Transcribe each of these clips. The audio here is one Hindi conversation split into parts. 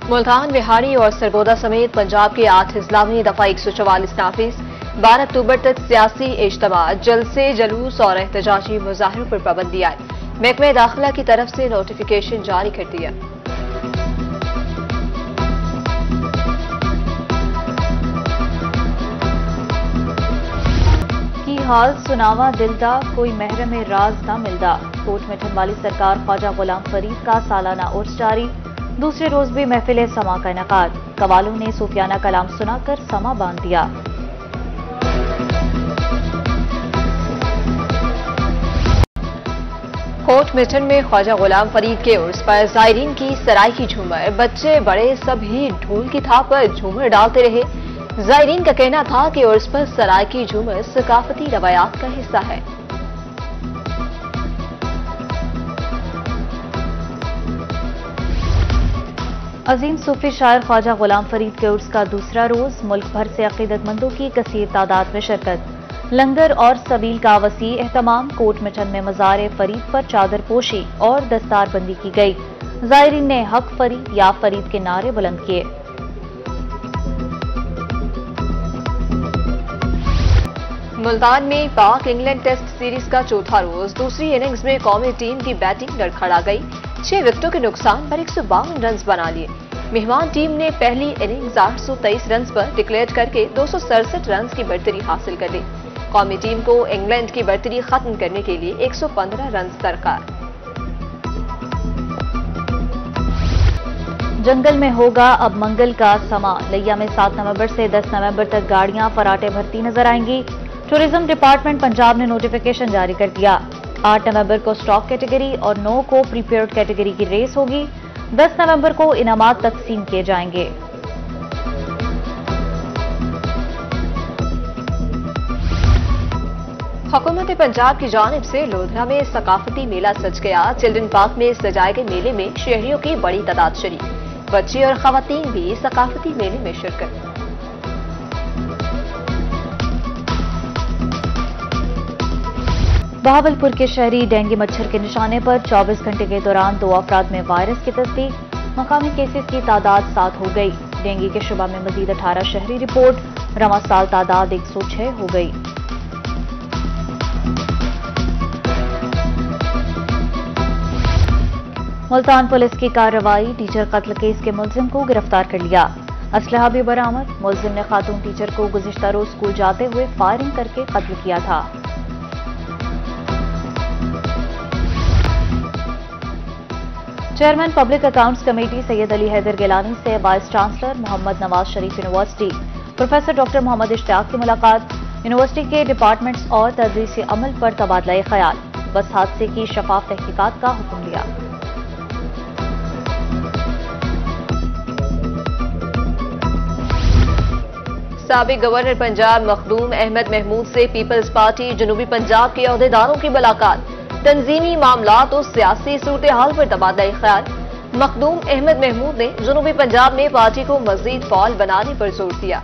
मुल्तान, बिहारी और सरगोदा समेत पंजाब के 8 अजला में दफा 144 नाफिज। 12 अक्टूबर तक सियासी इज्तिमा, जलसे, जुलूस और एहतजाजी मुजाहरों पर पाबंदी आई। महकमे दाखिला की तरफ से नोटिफिकेशन जारी कर दिया। की हाल सुनावा दिलदा, कोई महरम राज ना मिलदा। कोट मिठन वाली सरकार ख्वाजा गुलाम फरीद का सालाना उर्स जारी। दूसरे रोज भी महफिल समा का इनेकाद। कवालों ने सूफियाना कलाम सुनाकर समा बांध दिया। कोट मिठन में ख्वाजा गुलाम फरीद के उर्स पर जायरीन की सराय की झूमर। बच्चे बड़े सभी ढोल की थाप पर झूमर डालते रहे। जायरीन का कहना था कि उर्स पर सराय की झूमर सकाफती रवायात का हिस्सा है। अजीम सूफी शायर ख्वाजा गुलाम फरीद के उर्स का दूसरा रोज। मुल्क भर से अकीदतमंदों की कसीर तादाद में शिरकत। लंगर और सबील का वसी एहतमाम। कोट मिठन में मज़ार फरीद पर चादर पोशी और दस्तारबंदी की गई। जायरीन ने हक फरीद या फरीद के नारे बुलंद किए। मुल्तान में पाक इंग्लैंड टेस्ट सीरीज का चौथा रोज। दूसरी इनिंग्स में कौमी टीम की बैटिंग लड़खड़ा गई। 6 विकेटों के नुकसान पर 152 रन बना लिए। मेहमान टीम ने पहली इनिंग्स 823 रन पर डिक्लेयर करके 267 रन की बढ़तरी हासिल कर ली। कौमी टीम को इंग्लैंड की बढ़तरी खत्म करने के लिए 115 रन दरकार। जंगल में होगा अब मंगल का समा। लिया में 7 नवंबर से 10 नवंबर तक गाड़ियां फराटे भरती नजर आएंगी। टूरिज्म डिपार्टमेंट पंजाब ने नोटिफिकेशन जारी कर दिया। 8 नवंबर को स्टॉक कैटेगरी और 9 को प्रीपेयर्ड कैटेगरी की रेस होगी। 10 नवंबर को इनामात तकसीम किए जाएंगे। हुकूमत पंजाब की जानिब से लोधरा में सकाफती मेला सज गया। चिल्ड्रन पार्क में सजाए गए मेले में शहरियों की बड़ी तादाद शरीक। बच्चे और खवातीन भी सकाफती मेले में शिरकत। बहावलपुर के शहरी डेंगू मच्छर के निशाने पर 24 घंटे के दौरान 2 अफराद में वायरस की तस्दीक। मकामी केसेस की तादाद 7 हो गई। डेंगू के शुबा में मजीद 18 शहरी रिपोर्ट। रवा साल तादाद 106 हो गई। मुल्तान पुलिस की कार्रवाई। टीचर कत्ल केस के मुलजिम को गिरफ्तार कर लिया। असलहा भी बरामद। मुलजिम ने खातून टीचर को गुज़िश्ता रोज स्कूल जाते हुए फायरिंग करके कत्ल किया था। Chairman public accounts committee Syed Ali Haider Gilani से vice chancellor Mohammad Nawaz Sharif university professor doctor Mohammad Ishtiaq की मुलाकात। यूनिवर्सिटी के डिपार्टमेंट्स और तदरीसी अमल पर तबादला ख्याल। बस हादसे की शफाफ तहकीकात का हुक्म दिया। साबिक गवर्नर पंजाब मखदूम अहमद महमूद से पीपल्स पार्टी जनूबी पंजाब के अहदेदारों की मुलाकात। तंजीमी मामलात और सियासी सूरत हाल पर तबादला ख्याल। मखदूम अहमद महमूद ने जनूबी पंजाब में पार्टी को मजीद फाल बनाने पर जोर दिया।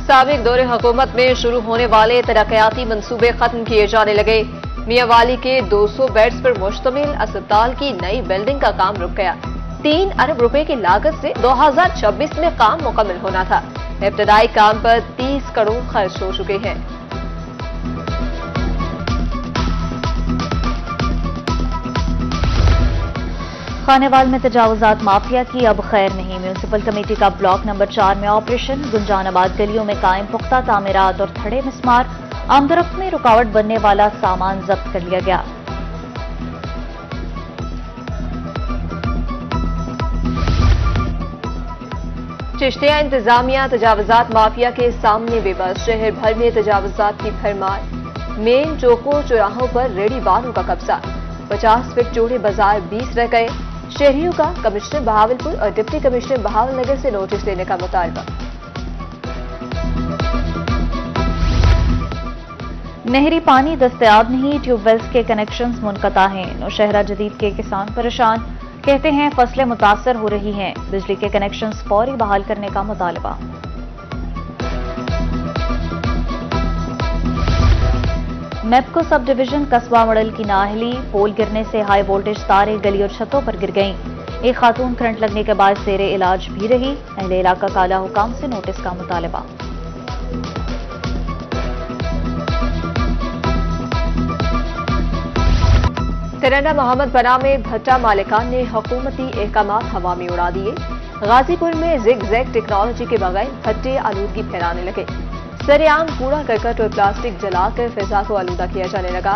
साबिक दौरे हुकूमत में शुरू होने वाले तरक्याती मंसूबे खत्म किए जाने लगे। मियांवाली के 200 बेड्स पर मुश्तमिल अस्पताल की नई बिल्डिंग का काम रुक गया। 3 अरब रुपए की लागत से 2026 में काम मुकम्मल होना था। इब्तदाई काम पर 30 करोड़ खर्च हो चुके हैं। खानेवाल में तजावुजात माफिया की अब खैर नहीं। म्यूनिसिपल कमेटी का ब्लॉक नंबर 4 में ऑपरेशन। गुंजानाबाद गलियों में कायम पुख्ता तामीरात और थड़े मिस्मार। आमदरफ्त में रुकावट बनने वाला सामान जब्त कर लिया गया। चिश्तिया इंतजामिया तजावुजात माफिया के सामने बेबस। शहर भर में तजावुजात की भरमार। मेन चौकों चौराहों पर रेडी वालों का कब्जा। 50 फीट चौड़े बाजार 20 रह गए। शहरियों का कमिश्नर बहावलपुर और डिप्टी कमिश्नर बहावलनगर से नोटिस देने का मुतालबा। नहरी पानी दस्तयाब नहीं। ट्यूबवेल्स के कनेक्शंस मुनक़ता हैं। नौशहरा जदीद के किसान परेशान। कहते हैं फसलें मुतासर हो रही हैं। बिजली के कनेक्शंस फौरी बहाल करने का मुतालबा। मेप्को सब डिवीजन कस्बा मॉडल की नाहली पोल गिरने से हाई वोल्टेज तारें गली और छतों पर गिर गईं। एक खातून करंट लगने के बाद जेरे इलाज भी रही। अहले इलाका का आला हुकाम से नोटिस का मुतालबा। तेरंगा मोहम्मद पना में भट्टा मालिकान ने हुकूमती अहकामात हवा में उड़ा दिए। गाजीपुर में जिग जैग टेक्नोलॉजी के बगैर भट्टे आलूदगी फैलाने लगे। सरेआम कूड़ा करकट और प्लास्टिक जलाकर फिजा को आलूदा किया जाने लगा।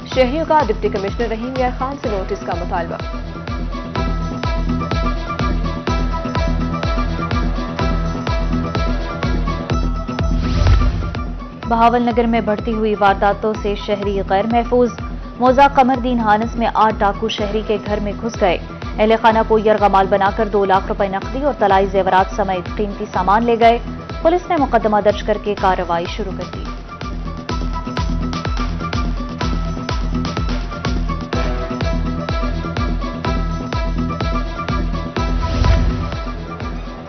शहरियों का डिप्टी कमिश्नर रहीम यार खान से नोटिस का मुतालबा। बहावल नगर में बढ़ती हुई वारदातों से शहरी गैर महफूज। मौजा कमरदीन हानस में 8 डाकू शहरी के घर में घुस गए। अहले खाना को यरगमाल बनाकर 2 लाख रुपए नकदी और तलाई जेवरात समेत कीमती सामान ले गए। पुलिस ने मुकदमा दर्ज करके कार्रवाई शुरू कर दी।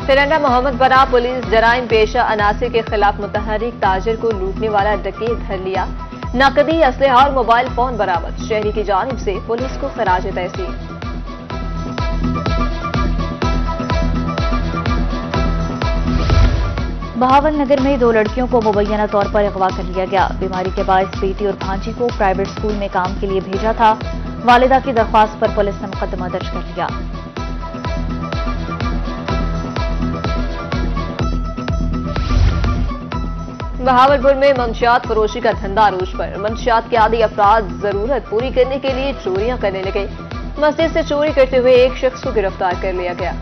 तेरंगा मोहम्मद पना पुलिस जराइम पेशा अनासर के खिलाफ मुतहरिक ताजिर को लूटने वाला डकैत धर लिया। नकदी, असलहा और मोबाइल फोन बरामद। शहरी की जानिब से पुलिस को खराज तहसीन। बहावल नगर में 2 लड़कियों को मुबैना तौर पर अगवा कर लिया गया। बीमारी के बायस बेटी और भांजी को प्राइवेट स्कूल में काम के लिए भेजा था। वालिदा की दरख्वास्त पर पुलिस ने मुकदमा दर्ज कर लिया। बहावलपुर में मंशियात फरोशी का धंधा अरूज पर। मंशियात के आदी अफराद जरूरत पूरी करने के लिए चोरियां करने लगे। मस्जिद से चोरी करते हुए एक शख्स को गिरफ्तार कर लिया गया।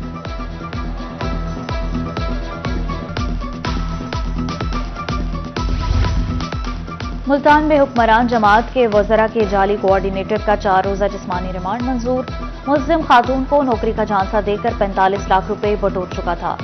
मुल्तान में हुक्मरान जमात के वज़रा के जाली कोऑर्डिनेटर का 4 रोजा जिस्मानी रिमांड मंजूर। मुल्जिम खातून को नौकरी का झांसा देकर 45 लाख रुपए बटोर चुका था।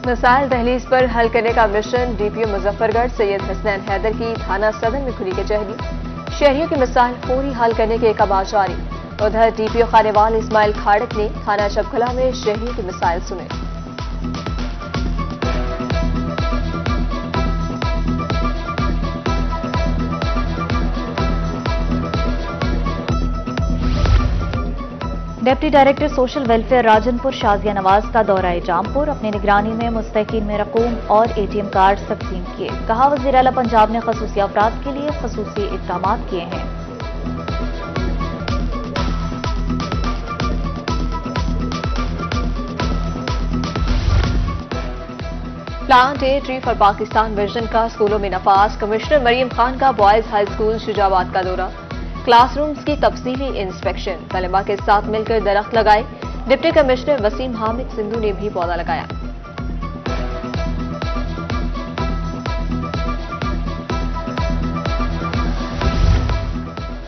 मसाइल दहलीज पर हल करने का मिशन। डीपीओ मुजफ्फरगढ़ सैयद हसनैन हैदर की थाना सदन में खुली कचहरी। शहरियों की मसाइल फौरी हल करने के अहकाम जारी। उधर डीपीओ खानेवाल इस्माइल खाड़क ने थाना चपखला में शहरियों के मसाइल सुने। Deputy director social welfare Rajanpur Shazia Nawaz का दौरा जामपुर। अपनी निगरानी में मुस्तकीन में रकूम और एटीएम कार्ड तकसीम किए। कहा वज़ीर आला पंजाब ने खसूसी अफराद के लिए खसूसी इक़दामात किए हैं। Plant a tree for Pakistan vision का स्कूलों में नफाज। कमिश्नर मरियम खान का बॉयज हाई स्कूल शुजाबाद का दौरा। क्लासरूम्स की तफसीली इंस्पेक्शन। तलबा के साथ मिलकर दरख्त लगाए। डिप्टी कमिश्नर वसीम हामिद सिंधु ने भी पौधा लगाया।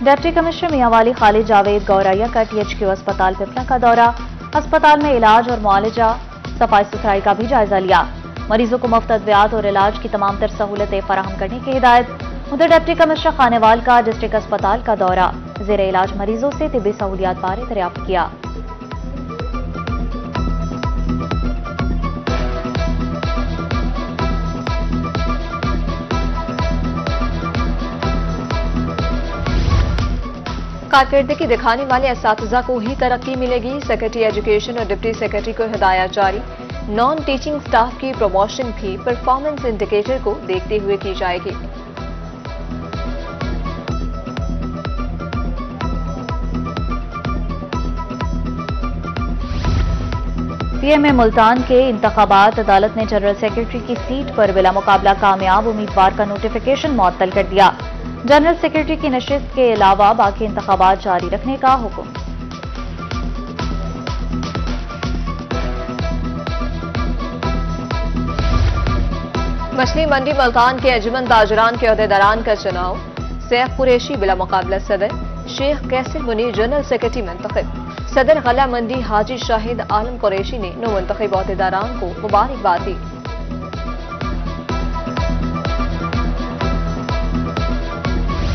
डिप्टी कमिश्नर मियांवाली खालिद जावेद गौराया का THQ अस्पताल पिपला का दौरा। अस्पताल में इलाज और मुआलजा, सफाई सुथराई का भी जायजा लिया। मरीजों को मुफ्त अद्वियात और इलाज की तमाम तर सहूलतें फराहम करने की हिदायत। उधर डिप्टी कमिश्नर खानेवाल का डिस्ट्रिक्ट अस्पताल का दौरा। ज़ेरे इलाज मरीजों से तिब्बी सहूलियात बारे दरियाफ्त किया। कारकर्दगी दिखाने वाले असातिज़ा को ही तरक्की मिलेगी। सेक्रेटरी एजुकेशन और डिप्टी सेक्रेटरी को हिदायत जारी। नॉन टीचिंग स्टाफ की प्रमोशन भी परफॉर्मेंस इंडिकेटर को देखते हुए की जाएगी। CMA मुल्तान के इंतखाबात। अदालत ने जनरल सेक्रेटरी की सीट पर बिला मुकाबला कामयाब उम्मीदवार का नोटिफिकेशन मुअत्तल कर दिया। जनरल सेक्रेटरी की नशिस्त के अलावा बाकी इंतखाबात जारी रखने का हुक्म। मछली मंडी मुल्तान के अंजुमन ताजरान के अहदेदारान का चुनाव। सैफ कुरैशी बिला मुकाबला सदर। शेख कैसर मुनीर जनरल सेक्रेटरी मुंतखब। सदर गला मंडी हाजी शाहिद आलम कुरैशी ने नो मुंतखब अहदेदारान को मुबारकबाद दी।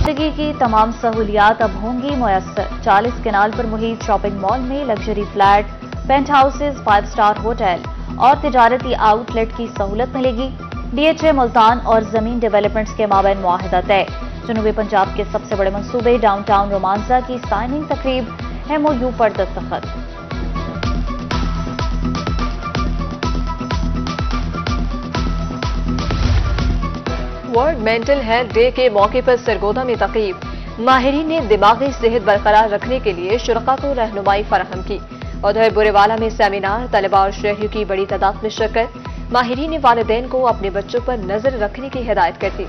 जिंदगी की तमाम सहूलियात अब होंगी मुयस्सर। 40 केनाल पर मुहित शॉपिंग मॉल में luxury flat, penthouses, 5 star hotel और तिजारती आउटलेट की सहूलत मिलेगी। DHA मुल्तान और जमीन डेवलपमेंट्स के माबैन मुआहिदा तय। जनूबी पंजाब के सबसे बड़े मंसूबे डाउनटाउन रोमांसा की साइनिंग तकरीब, MOU पर दस्तखत। वर्ल्ड मेंटल हेल्थ डे के मौके पर सरगोदा में तकरीब। माहिरीन ने दिमागी सेहत बरकरार रखने के लिए शुरका को रहनुमाई फराहम की। उधर बुरेवाला में सेमिनार, तलबा और शहरियों की बड़ी तादाद में शिरकत। माहिरीन ने वालिदैन को अपने बच्चों पर नजर रखने की हिदायत कर दी।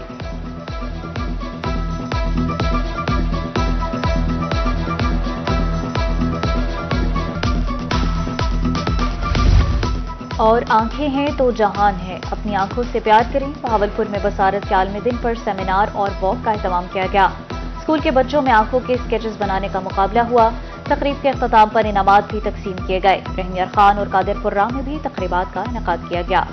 और आंखें हैं तो जहान है, अपनी आंखों से प्यार करें। बहावलपुर में बसारत के आलमी दिन पर सेमिनार और वॉक का एहतमाम किया गया। स्कूल के बच्चों में आंखों के स्केचेस बनाने का मुकाबला हुआ। तकरीब के अख्ताम पर इनामात भी तकसीम किए गए। रहनियर खान और कादिरपुर्रा में भी तकरीबात का इनेकाद किया गया।